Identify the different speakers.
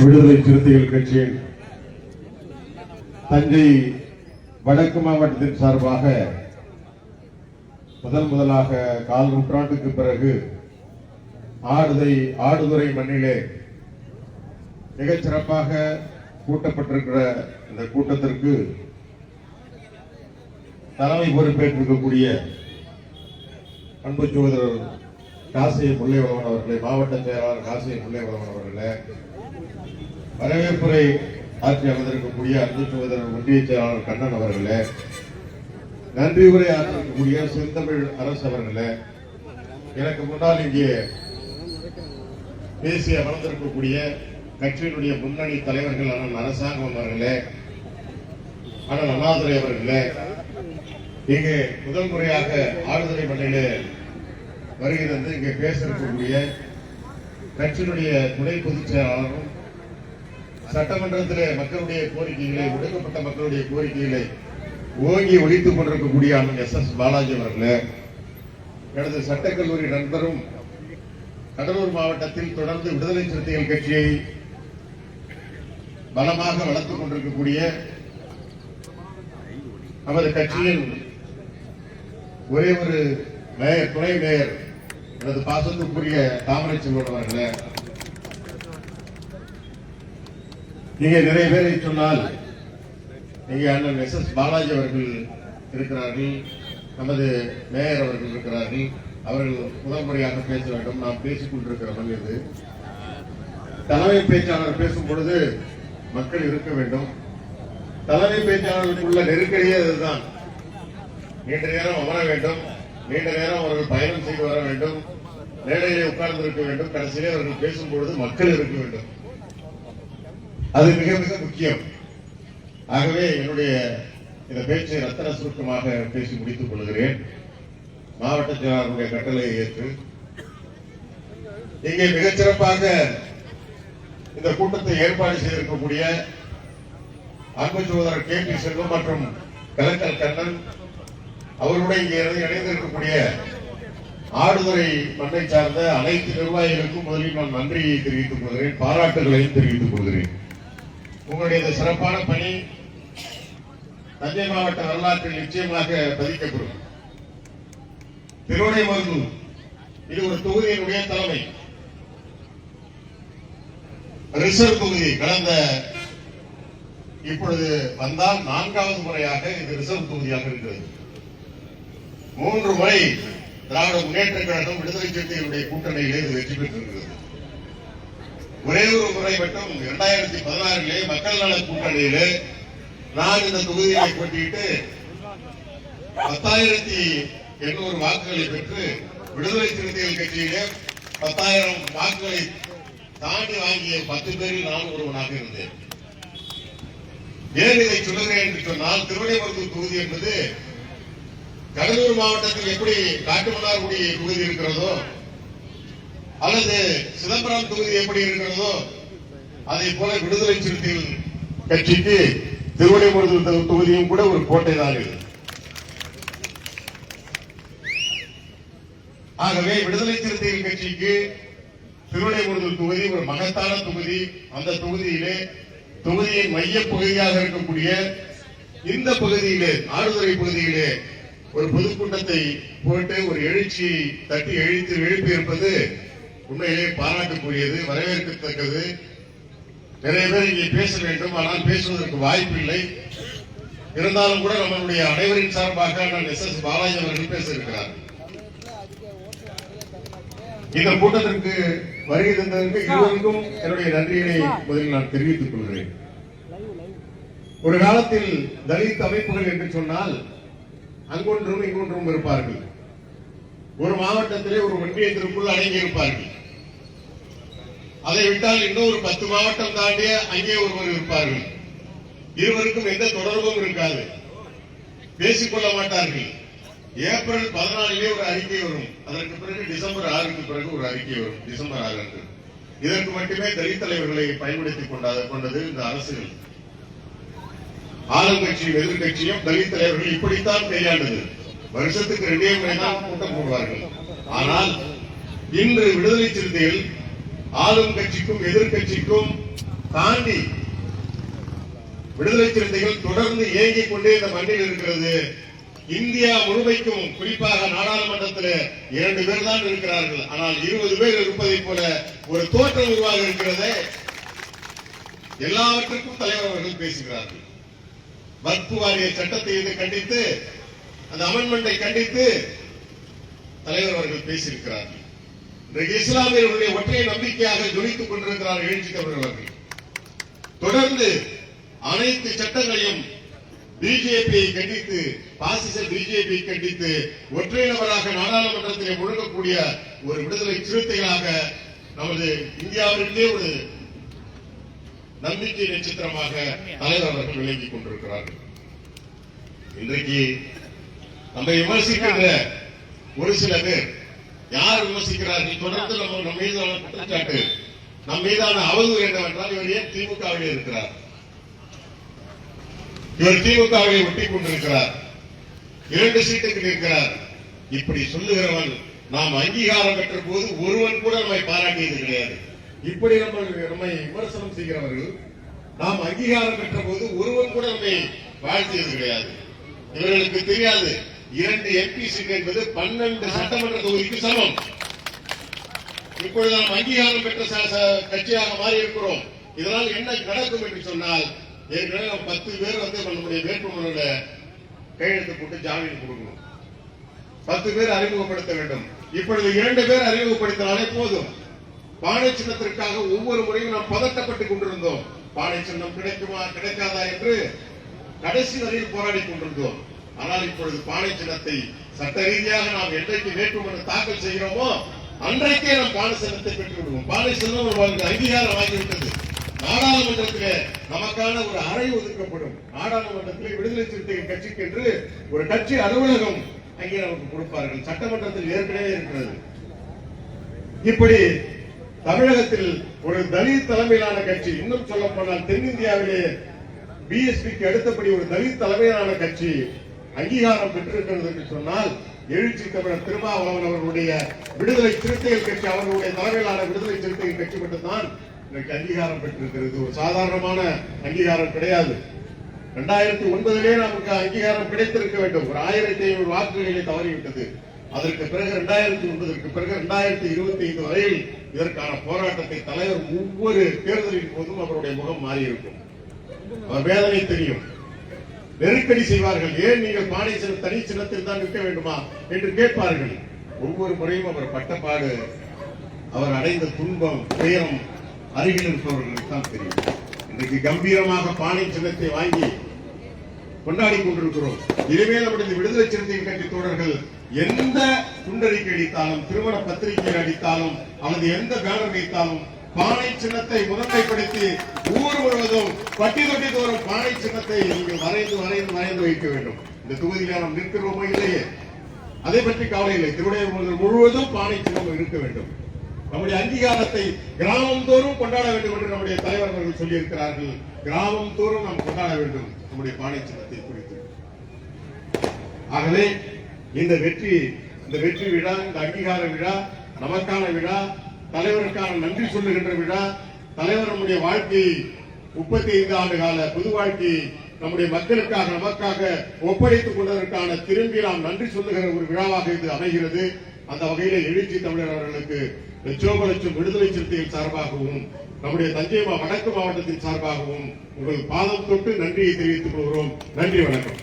Speaker 1: விடுதலை சிறுத்தைகள் கட்சியின் தஞ்சை வடக்கு மாவட்டத்தின் சார்பாக முதலாக கால் நூற்றாண்டுக்கு பிறகு ஆடுதுறை மண்ணிலே மிகச் சிறப்பாக கூட்டப்பட்டிருக்கிற இந்த கூட்டத்திற்கு தலைமை பொறுப்பேற்றிருக்கக்கூடிய அன்பு சகோதரர் காசிய முல்லைவளவன் அவர்களே, மாவட்ட செயலாளர் காசிய முல்லைவளவன் அவர்களே, வரவேற்புரை ஆட்சி அமர்ந்திருக்கக்கூடிய அன்பு சகோதரர் ஒன்றிய செயலாளர் கண்ணன் அவர்களே, நன்றி உரை ஆற்றிருக்கக்கூடிய செந்தமிழ் அரசு அவர்களே, எனக்கு முன்னால் இங்கே பேசி அமர்ந்திருக்கக்கூடிய கட்சியினுடைய முன்னணி தலைவர்கள் அண்ணன் அரசாங்கம் அவர்களே, அண்ணன் அண்ணாதுரை அவர்களே, இங்கே முதல் முறையாக ஆடுதுறை மண்ணிலே வருகை தந்து இங்கே பேச இருக்கக்கூடிய கட்சியினுடைய துணை பொதுச் செயலாளரும் சட்டமன்றத்திலே மக்களுடைய கோரிக்கைகளை, ஒடுக்கப்பட்ட மக்களுடைய கோரிக்கைகளை ஓங்கி ஒழித்துக் கொண்டிருக்கக்கூடிய அண்ணன் எஸ் பாலாஜி அவர்களே, எனது சட்டக்கல்லூரி நண்பரும் கடலூர் மாவட்டத்தில் தொடர்ந்து விடுதலை சிறுத்தைகள் கட்சியை பலமாக வளர்த்துக் கொண்டிருக்கக்கூடிய நமது கட்சியின் ஒரே ஒரு மேயர், துணை மேயர், எனது பாசத்துக்குரிய தாமரை செல்வன் அவர்களே, இங்கே நிறைய பேரை சொன்னால் இங்கே அண்ணன் எஸ் பாலாஜி அவர்கள் இருக்கிறார்கள், நமது மேயர் அவர்கள் இருக்கிறார்கள். அவர்கள் முதல் முறையாக பேச வேண்டும். நாம் பேசிக் கொண்டிருக்கிற மனிதது தலைமை பேச்சாளர் பேசும் பொழுது மக்கள் இருக்க வேண்டும். தலைமை பேச்சாளர்களுக்குள்ள நெருக்கடியே அதுதான். நீண்ட நேரம் அமர வேண்டும், நீண்ட நேரம் அவர்கள் பயணம் செய்து வர வேண்டும், மேடையிலே உட்கார்ந்து இருக்க வேண்டும். கடைசியிலே அவர்கள் பேசும் பொழுது மக்கள் இருக்க வேண்டும். அது மிக மிக முக்கியம். ஆகவே என்னுடைய இந்த பேச்சை ரத்தன சுருக்கமாக பேசி முடித்துக் கொள்கிறேன். மாவட்ட செயலாளருடைய கட்டளையை ஏற்று இங்கே மிகச்சிறப்பாக இந்த கூட்டத்தை ஏற்பாடு செய்திருக்கக்கூடிய அன்பு சகோதரர் கே பி செல்வம் மற்றும் கலெக்டர் கண்ணன் அவர்களுடைய இங்கே இணைந்திருக்கக்கூடிய ஆடுதுறை மண்ணை சார்ந்த அனைத்து நிர்வாகிகளுக்கும் முதலில் நான் நன்றியை தெரிவித்துக் கொள்கிறேன், பாராட்டுகளையும் தெரிவித்துக் கொள்கிறேன். உங்களுடைய இந்த சிறப்பான பணி தஞ்சை மாவட்ட வரலாற்றில் நிச்சயமாக பதிக்கப்படும். திருவனைமருதூர் இது ஒரு தொகுதியினுடைய தலைமை ரிசர்வ் தொகுதி. கடந்த இப்பொழுது வந்தால் 4வது முறையாக இது ரிசர்வ் தொகுதியாக இருக்கிறது. 3 முறை திராவிட முன்னேற்ற கழகம் விடுதலை சிறுத்தைகளுடைய கூட்டணியிலே இது வெற்றி பெற்றிருக்கிறது. ஒரே ஒரு முறை மட்டும் 2016 மக்கள் நல கூட்டணியிலே நான் இந்த தொகுதியை போட்டியிட்டு 10,800 வாக்குகளை பெற்று விடுதலை சிறுத்தைகள் கட்சியிலே 10,000 வாக்குகளை தாண்டி வாங்கிய 10 பேரில் நான் ஒருவனாக இருந்தேன். ஏன் இதை சொல்லுகிறேன் என்று சொன்னால், திருவனைமருதூர் தொகுதி என்பது கடலூர் மாவட்டத்தில் எப்படி காட்டுமன்னார்குடி தொகுதி இருக்கிறதோ அல்லது சிதம்பரம் தொகுதி எப்படி இருக்கிறதோ அதை போல விடுதலை சிறுத்தைகள் கட்சிக்கு திருவனைமருதூர் தொகுதியும் கூட ஒரு கோட்டை தான். ஆகவே விடுதலை சிறுத்தைகள் கட்சிக்கு திருவனைமருதூர் தொகுதி ஒரு மகத்தான தொகுதி. அந்த தொகுதியிலே தொகுதியின் மைய பகுதியாக இருக்கக்கூடிய இந்த பகுதியிலே, ஆடுதுறை பகுதியிலே ஒரு பொதுக்கூட்டத்தை போட்டு ஒரு எழுச்சி தட்டி எழுப்பி இருப்பது உண்மையிலே பாராட்டுக்குரியது, வரவேற்கத்தக்கது. நிறைய பேர் இங்கே பேச வேண்டும், ஆனால் பேசுவதற்கு வாய்ப்பு இல்லை. இருந்தாலும் கூட நம்மளுடைய அனைவரின் சார்பாக நான் எஸ் பாலாஜி அவர்கள் பேச இருக்கிறார். இந்த கூட்டத்திற்கு வருகை தந்ததற்கு இருவருக்கும் என்னுடைய நன்றிகளை முதலில் நான் தெரிவித்துக் கொள்கிறேன். ஒரு காலத்தில் தலித் அமைப்புகள் என்று சொன்னால் அங்கொன்றும் இங்கொன்றும் இருப்பார்கள். ஒரு மாவட்டத்திலே ஒரு ஒன்றியத்திற்குள் அடங்கி இருப்பார்கள். அதை விட்டால் இன்னொரு 10 மாவட்டம் தாண்டிய அங்கே ஒருவர் இருப்பார்கள். இருவருக்கும் எந்த தொடர்பும் இருக்காது, பேசிக்கொள்ள மாட்டார்கள். ஏப்ரல் 14 ஒரு அறிக்கை வரும், அதற்கு பிறகு டிசம்பர் 6க்கு பிறகு ஒரு அறிக்கை வரும், டிசம்பர் 6 அன்று. இதற்கு மட்டுமே தலித் தலைவர்களை பயன்படுத்திக் கொண்டது இந்த அரசுகள். ஆளுங்கட்சியும் எதிர்கட்சியும் தலித் தலைவர்கள் இப்படித்தான் கையாண்டது. வருஷத்துக்கு 2 முறை தான் கூட்டம் போடுவார்கள். ஆனால் இன்று விடுதலை சிறுத்தைகள் ஆளும் கட்சிக்கும் எதிர்கட்சிக்கும் தாண்டி விடுதலை சிறுத்தைகள் தொடர்ந்து இயங்கிக் கொண்டே இந்த மண்ணில் இருக்கிறது. இந்தியா முழுமைக்கும் குறிப்பாக நாடாளுமன்றத்தில் 2 பேர் தான் இருக்கிறார்கள். ஆனால் 20 பேர் இருப்பதை போல ஒரு தோற்றம் உருவாக இருக்கிறது. எல்லாவற்றுக்கும் தலைவர் அவர்கள் பேசுகிறார்கள். வக்ஃப் வாரிய சட்டத்தை கண்டித்து, அந்த அமெண்ட்மெண்டை கண்டித்து தலைவர் அவர்கள் பேசியிருக்கிறார்கள். இன்றைக்கு இஸ்லாமியர்களுடைய ஒற்றை நம்பிக்கையாக ஜொலித்துக் கொண்டிருக்கிறார் எழுச்சி தமிழர் அவர்கள். தொடர்ந்து அனைத்து சட்டங்களையும் பிஜேபியை கண்டித்து, பாசிச பிஜேபியை கண்டித்து ஒற்றை நபராக நாடாளுமன்றத்திலே முழங்கக்கூடிய ஒரு விடுதலை சிறுத்தைகளாக நமது இந்தியாவிற்கே ஒரு நம்பிக்கை நட்சத்திரமாக தலைவர் அவர்கள் விளங்கிக் கொண்டிருக்கிறார்கள். இன்றைக்கு நம்மை விமர்சிக்கின்ற ஒரு சில பேர் யார் விமர்சிக்கிறார்கள்? தொடர்ந்து நம்ம மீதான குற்றச்சாட்டு, நம் மீதான அவதூறு என்னவென்றால், இவர் ஏன் திமுகவில் இருக்கிறார், இவர் திமுகவை ஒட்டி கொண்டிருக்கிறார், 2 சீட்டுக்கு நிற்கிறார். இப்படி சொல்லுகிறவன் நாம் அங்கீகாரம் பெற்ற போது ஒருவன் கூட நம்மை பாராட்டியது கிடையாது. இப்படி நம்மை விமர்சனம் செய்கிறவர்கள் நாம் அங்கீகாரம் பெற்ற போது ஒருவன் கூட நம்மை வாழ்த்தியது கிடையாது. இவர்களுக்கு தெரியாது 2 எம்பி சீட் என்பது 12 சட்டமன்ற தொகுதிக்கு சமம். இப்பொழுது நாம் அங்கீகாரம் பெற்ற கட்சியாக மாறி இருக்கிறோம். இதனால் என்ன நடக்கும் என்று சொன்னால், ஏற்கனவே 10 பேர் நம்முடைய வேட்புமனுல கையெழுத்து போட்டு ஜாமீன் கொடுக்கணும். 10 பேர் அறிமுகப்படுத்த வேண்டும். இப்பொழுது 2 பேர் அறிமுகப்படுத்தினாலே போதும். பானை சின்னத்திற்காக ஒவ்வொரு முறையும் நாம் பதட்டப்பட்டுக் கொண்டிருந்தோம். பானை சின்னம் கிடைக்குமா கிடைக்காதா என்று கடைசி வரையில் போராடி கொண்டிருந்தோம். ஆனால் இப்பொழுது பானை சின்னத்தை சட்ட ரீதியாக நாம் என்றைக்கு வேட்புமனு தாக்கல் செய்கிறோமோ அன்றைக்கே நாம் பானை சின்னத்தை பெற்று விடுவோம். பானை சின்னம் அங்கீகாரம் ஆகிவிட்டது. நாடாளுமன்றத்திலே நமக்கான ஒரு அறை ஒதுக்கப்படும். நாடாளுமன்றத்திலே விடுதலை சிறுத்தைகள் கட்சிக்கு என்று ஒரு கட்சி அலுவலகம் அங்கே நமக்கு கொடுப்பார்கள். சட்டமன்றத்தில் ஏற்கனவே இருக்கிறது. இப்படி தமிழகத்தில் ஒரு தலித் தலைமையிலான கட்சி, இன்னும் சொல்ல போனால் தென்னிந்தியாவிலே பிஎஸ்பிக்கு அடுத்தபடி ஒரு தலித் தலைமையிலான கட்சி அங்கீகாரம் பெற்றிருக்கிறது என்று சொன்னால், எழுச்சி தமிழர் திருமாவளவன் அவர்களுடைய விடுதலை சிறுத்தைகள் கட்சி, அவர்களுடைய தலைமையிலான விடுதலை சிறுத்தைகள் கட்சி மட்டும்தான் இன்றைக்கு அங்கீகாரம் பெற்றிருக்கிறது. ஒரு சாதாரணமான அங்கீகாரம் கிடையாது. 2009 நமக்கு அங்கீகாரம் கிடைத்திருக்க வேண்டும். ஒரு 1500 வாக்குகளை தவறிவிட்டது. அதற்கு பிறகு 2009 பிறகு 2025 வரையில் இதற்கான போராட்டத்தை தலைவர் ஒவ்வொரு தேர்தலின் போதும் அவருடைய முகம் மாறியிருக்கும். அவர் வேதனை தெரியும். நெருக்கடி செய்வார்கள். ஏன் நீங்கள் பானை தனி சின்னத்தில் தான் நிற்க வேண்டுமா என்று கேட்பார்கள். ஒவ்வொரு முறையும் அவர் பட்டப்பாடு, அவர் அடைந்த துன்பம், துயரம் அருகில் இருப்பவர்களுக்கு தான் தெரியும். இன்றைக்கு கம்பீரமாக பானை சின்னத்தை வாங்கி கொண்டாடி கொண்டிருக்கிறோம். இனிமேல் நம்முடைய விடுதலை சிறுத்தைகள் கட்சி தோழர்கள் எந்த துண்டறிக்கை அடித்தாலும், திருமண பத்திரிகை அடித்தாலும், அல்லது எந்த பேனர் அடித்தாலும் பானை சின்னத்தை முதன்மைப்படுத்தி ஊர் முழுவதும் பட்டி தொட்டி தோறும் பானை சின்னத்தை நீங்கள் வரைந்து வைக்க வேண்டும். இந்த தொகுதியில் நாம் நிற்கிறோமோ இல்லையே, அதை பற்றி கவலை இல்லை. திருவிடையூர் முழுவதும் பானை சின்னம் இருக்க வேண்டும். நம்முடைய அங்கீகாரத்தை கிராமம் தோறும் கொண்டாட வேண்டும் என்று நம்முடைய தலைவர் அவர்கள் சொல்லியிருக்கிறார்கள். கிராமம் தோறும் நாம் கொண்டாட வேண்டும் நம்முடைய பானை சின்னத்தை குறித்து. ஆகவே இந்த வெற்றி விழா, இந்த அங்கீகார விழா நமக்கான விழா, தலைவருக்கான நன்றி சொல்லுகின்ற விழா. தலைவர் நம்முடைய வாழ்க்கையை 35 ஆண்டு கால புது வாழ்க்கையை நம்முடைய மக்களுக்காக நமக்காக ஒப்படைத்துக் கொண்டதற்கான திரும்பி நாம் நன்றி சொல்லுகிற ஒரு விழாவாக இது அமைகிறது. அந்த வகையில் எழுச்சி தமிழர் அவர்களுக்கு லட்சோப விடுதலை சிறுத்தைகள் சார்பாகவும் நம்முடைய தஞ்சை வடக்கு மாவட்டத்தின் சார்பாகவும் உங்கள் பாதம் தொட்டு நன்றியை தெரிவித்துக் கொள்கிறோம். நன்றி, வணக்கம்.